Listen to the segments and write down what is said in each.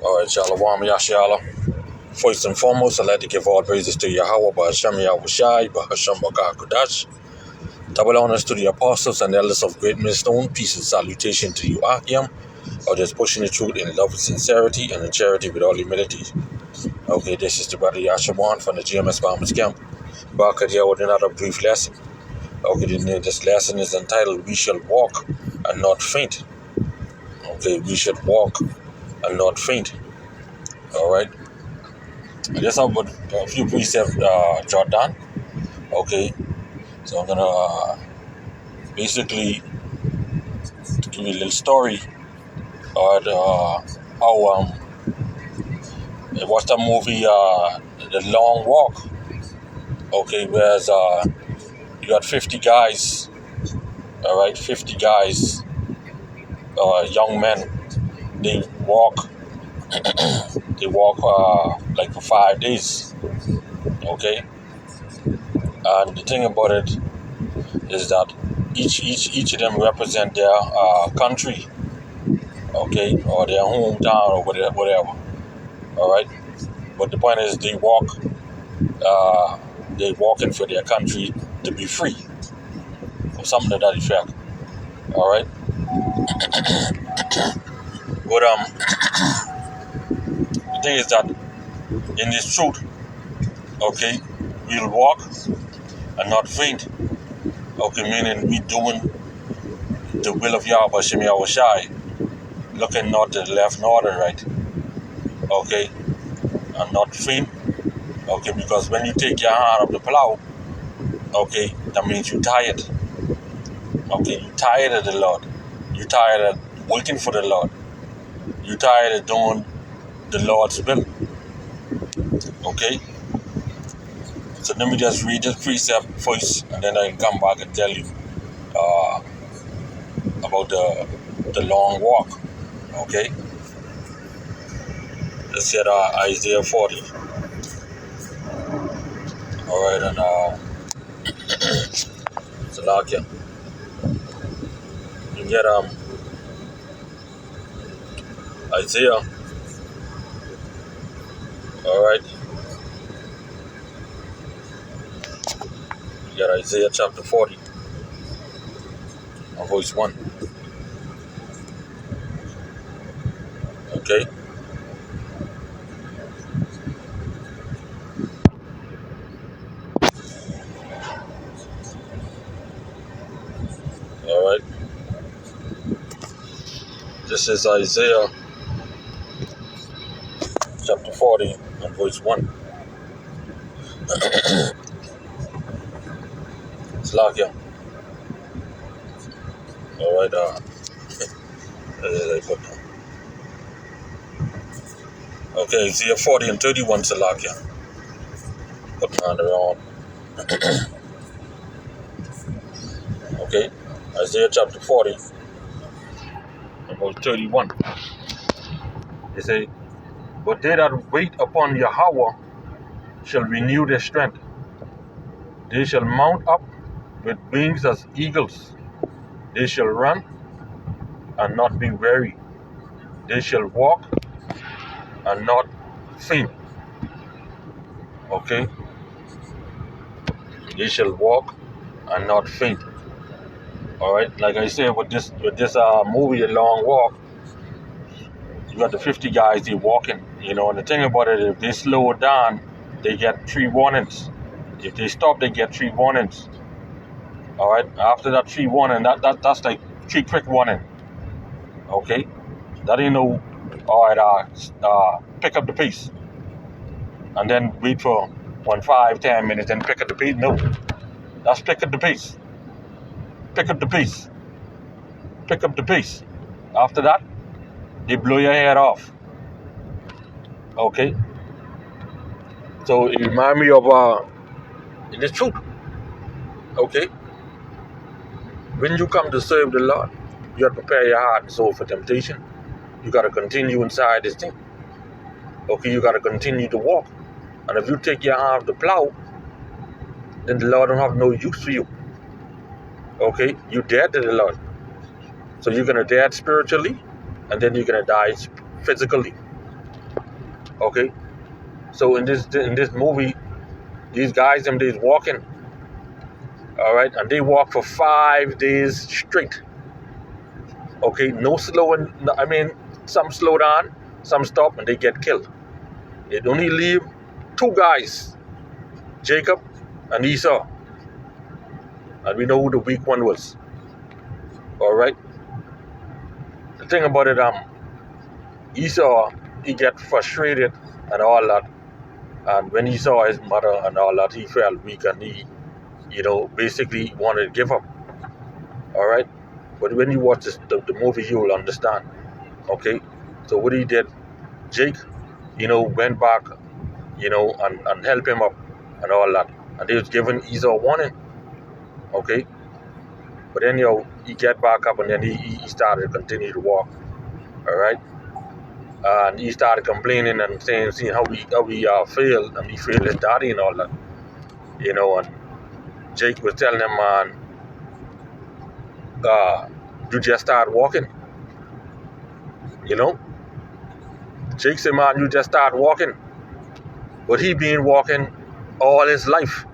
All right, Qam Yasharahla. First and foremost, I'd like to give all praises to Yahweh, Shai, double honors to the apostles and elders of Great Millstone. Peace and salutation to you, Akim, or just pushing the truth in love with sincerity and in charity with all humility. Okay, this is the brother Yashawan from the GMS Farmers Camp. Back here with another brief lesson. Okay, this lesson is entitled We Shall Walk and Not Faint. Okay, we should walk and not faint. All right. I just have a few precepts jot down. Okay, so I'm gonna basically give you a little story on how I watched that movie, The Long Walk. Okay, whereas you got 50 guys. All right, 50 guys, young men. They walk. They walk like for 5 days. Okay, and the thing about it is that each of them represent their country, okay, or their hometown or whatever. All right, but the point is they walking for their country to be free, or something to that effect. All right, but the thing is that in this truth, okay, we'll walk and not faint. Okay, meaning we doing the will of Yahweh Shem Yahweh Shai, looking not to the left nor the right. Okay, and not faint. Okay, because when you take your hand off the plow, okay, that means you're tired. Okay, you're tired of the Lord. You're tired of waiting for the Lord. You're tired of doing the Lord's will. Okay? So let me just read this precept first, and then I can come back and tell you about the long walk. Okay? Let's get Isaiah 40. Alright, and Salakia. You get Isaiah. Alright. You got Isaiah chapter 40. Verse 1. Okay. Alright. This is Isaiah chapter 40 and verse 1. Slakia. Alright, okay, Isaiah 40 and 31, Salakia. Put on around. Okay, Isaiah chapter 40 and verse 31. They say, but they that wait upon Yahweh shall renew their strength. They shall mount up with wings as eagles. They shall run and not be weary. They shall walk and not faint. Okay? They shall walk and not faint. Alright? Like I said, with this movie, A Long Walk, you got the 50 guys, they walking, and the thing about it, if they slow it down, they get 3 warnings. If they stop, they get 3 warnings. Alright? After that 3 warning, that's like 3 quick warning. Okay? That ain't no, alright, pick up the pace. And then wait for 5-10 minutes, then pick up the pace. No. That's pick up the pace. Pick up the pace. Pick up the pace. After that, they blow your head off. Okay? So it reminds me of in the truth. Okay? When you come to serve the Lord, you have to prepare your heart and soul for temptation. You got to continue inside this thing. Okay, you got to continue to walk. And if you take your arm off the plow, then the Lord don't have no use for you. Okay, you dead to the Lord. So you're going to die spiritually, and then you're going to die physically. Okay, so in this movie, these guys them days walking, all right, and they walk for 5 days straight. Okay, no slowing. I mean, some slow down, some stop, and they get killed. It only leave two guys, Jacob and Esau, and we know who the weak one was. All right. The thing about it, Esau, he get frustrated and all that, and when he saw his mother and all that, he felt weak and he, basically wanted to give up. All right. But when you watch the movie, you will understand. Okay. So what he did, Jake, went back, and helped him up and all that. And they was giving Esau warning. Okay. But then, he get back up and then he started to continue to walk. All right. And he started complaining and seeing how he failed, and he failed his daddy and all that. And Jake was telling him, man, you just start walking. Jake said, man, you just start walking. But he been walking all his life.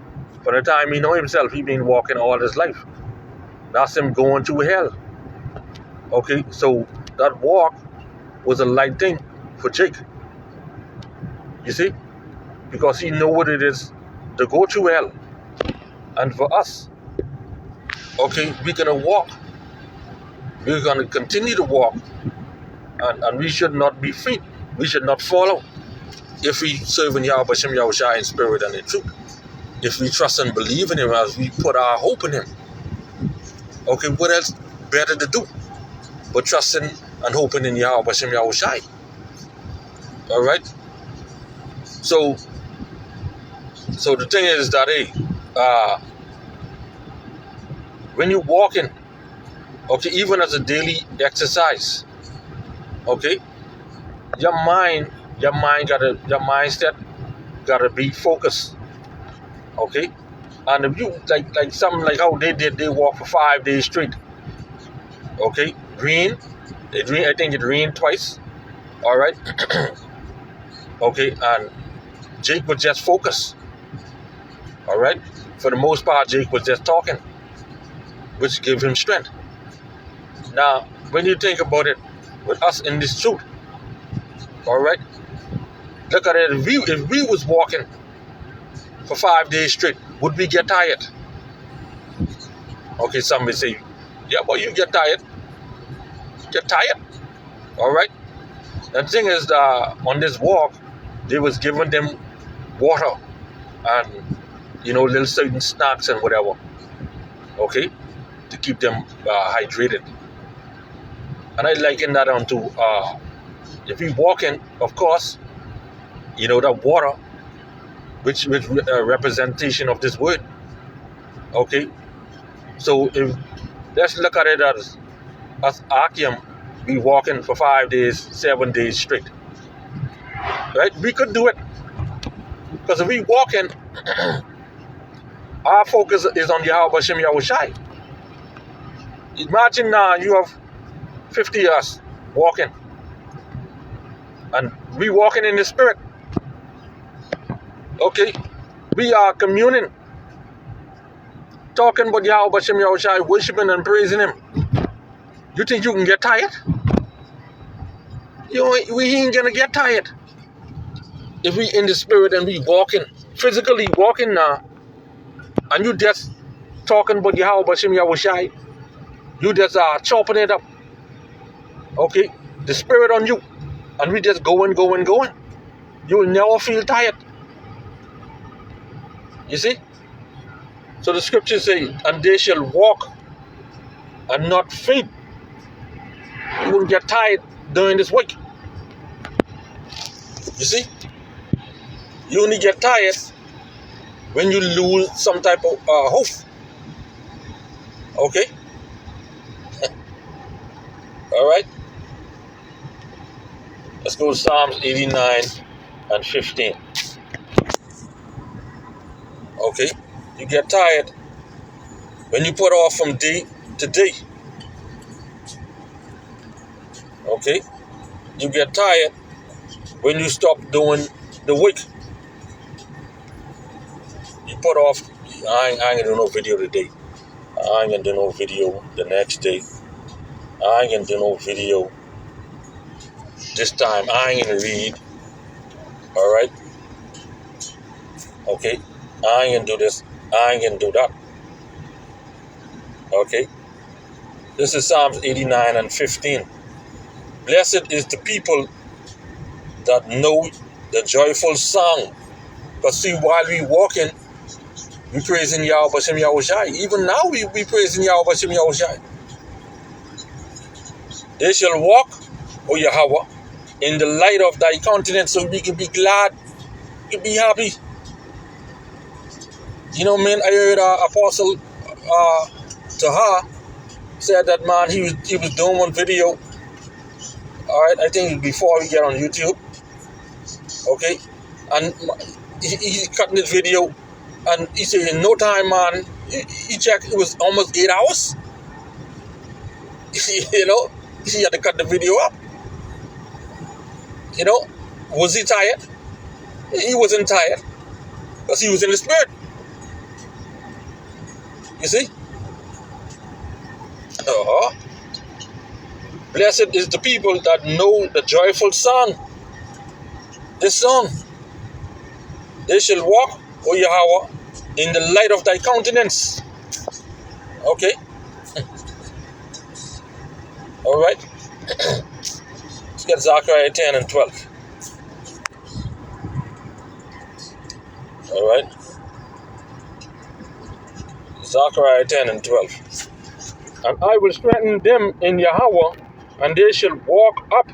From the time he know himself, he been walking all his life. That's him going through hell. Okay, so that walk was a light thing for Jake. You see? Because he know what it is to go through hell. And for us, okay, we're going to walk. We're going to continue to walk. And we should not be faint. We should not follow. If we serve in Yahweh Shem Yahushua in spirit and in truth. If we trust and believe in him as we put our hope in him. Okay, what else better to do but trusting and hoping in Yahweh Shem Yahushua? All right? So the thing is that, when you're walking, okay, even as a daily exercise, okay, your mindset gotta be focused, okay. And if you like something like how they did, they walked for 5 days straight, okay. I think it rained twice, all right. Okay, and Jake was just focused, all right. For the most part, Jake was just talking, which gave him strength. Now, when you think about it, with us in this truth, all right, look at it. If we was walking for 5 days straight, would we get tired? Okay, some may say, yeah, but you get tired. Get tired, all right. The thing is, on this walk, they was giving them water and little certain snacks and whatever, okay, to keep them hydrated. And I liken that onto if we walking, of course, that water, which representation of this word, okay. So if let's look at it as Akim, we walking for 5 days, 7 days straight, right? We could do it because if we walking, our focus is on Yahweh Shem Yahushai. Imagine now you have 50 years walking, and we walking in the spirit. Okay, we are communing, talking about Yahweh Shem Yahushai, worshiping and praising him. You think you can get tired? We ain't gonna get tired if we in the spirit and we walking, physically walking now, and you just talking about Yahweh Shem Yahushai. You just chopping it up. Okay, the spirit on you, and we just going. You will never feel tired. You see? So the scriptures say, and they shall walk and not faint. You won't get tired during this week. You see? You only get tired when you lose some type of hope. Okay? All right? Let's go to Psalms 89 and 15. Okay? You get tired when you put off from day to day. Okay? You get tired when you stop doing the work. You put off, I ain't gonna do no video today. I ain't gonna do no video the next day. I ain't gonna do no video this time. I ain't gonna read. All right? Okay? I ain't gonna do this. I ain't gonna do that. Okay? This is Psalms 89 and 15. Blessed is the people that know the joyful song. Because see, while we walking, we praising Yahweh Bashem Yahushai. Even now we praising Yahweh Bashem Yahushai. They shall walk, O Yahweh, in the light of thy countenance, so we can be glad, we can be happy. You know, man, I heard Apostle Taha said that, man, he was doing one video. All right, I think before we get on YouTube. Okay, and he cut this video, and he said in no time, man, he checked, it was almost 8 hours. You know, he had to cut the video up. You know, was he tired? He wasn't tired, because he was in the spirit. You see? Blessed is the people that know the joyful song. This song. They shall walk, O Yahweh, in the light of thy countenance. Okay? All right? Let's get Zechariah 10 and 12. All right? Zechariah 10 and 12. And I will strengthen them in Yahweh, and they shall walk up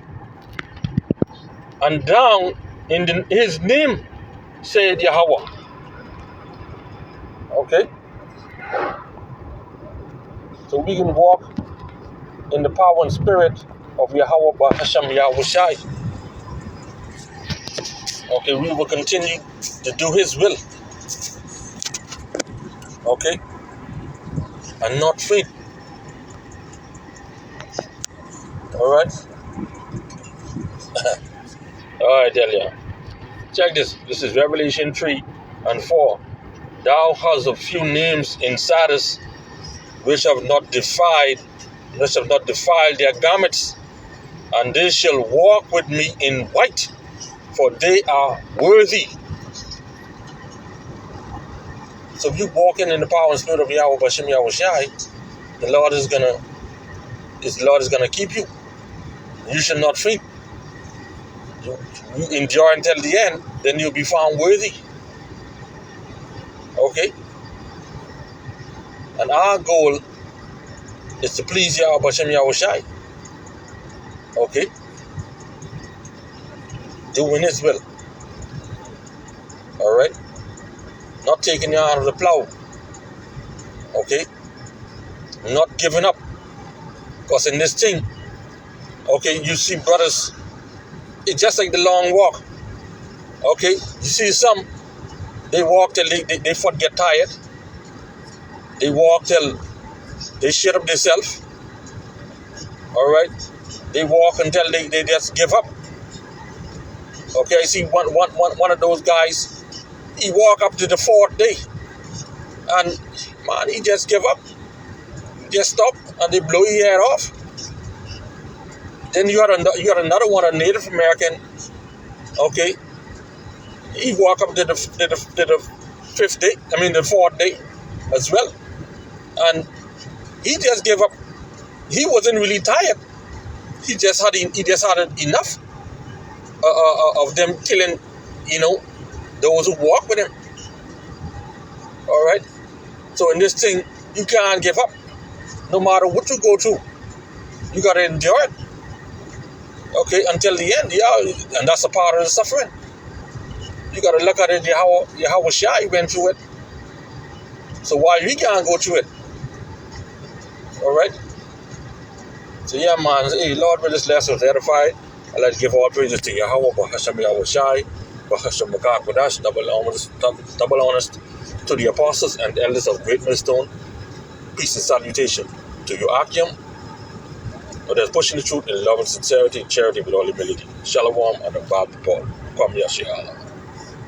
and down in his name, said Yahweh. Okay? So we can walk in the power and spirit of Yahweh Bahasham Yahushai. Okay, we will continue to do his will. Okay? And not faint. Alright? Alright, Delia. Check this. This is Revelation 3 and 4. Thou hast a few names in Sardis which have not defiled their garments, and they shall walk with me in white, for they are worthy. So if you're walking in the power and spirit of Yahweh Bashem Yahushai, the Lord is gonna keep you. You shall not faint. You endure until the end, then you'll be found worthy. Okay? And our goal is to please Yahweh Bashem Yahushai. Okay? Doing his will. Alright? Not taking your out of the plow. Okay? Not giving up. Because in this thing, okay, you see brothers, it's just like the long walk. Okay? You see some, they walk till they foot get tired. They walk till they shut up themselves. Alright? They walk until they just give up. Okay, I see one of those guys, he walk up to the 4th day. And man, he just give up. He just stop and they blow your head off. Then you got another one, a Native American. Okay. He walk up to the 5th day, the 4th day as well. And he just gave up. He wasn't really tired. He just had enough of them killing, those who walk with him. All right. So in this thing, you can't give up. No matter what you go through, you gotta endure it. Okay, until the end, yeah, and that's a part of the suffering. You gotta look at it how Shai went through it. So why we can't go through it? All right. So yeah, man. Hey, Lord, with this lesson was edified. I'd like to give all praises to Yahweh, Bahasham Yahushai, Bahasham Makakadash, double honors to the apostles and elders of Great Millstone. Peace and salutation to you, Akim. Others pushing the truth in love and sincerity and charity with all humility. Shalom and a Bible Paul. Qam Yasharahla.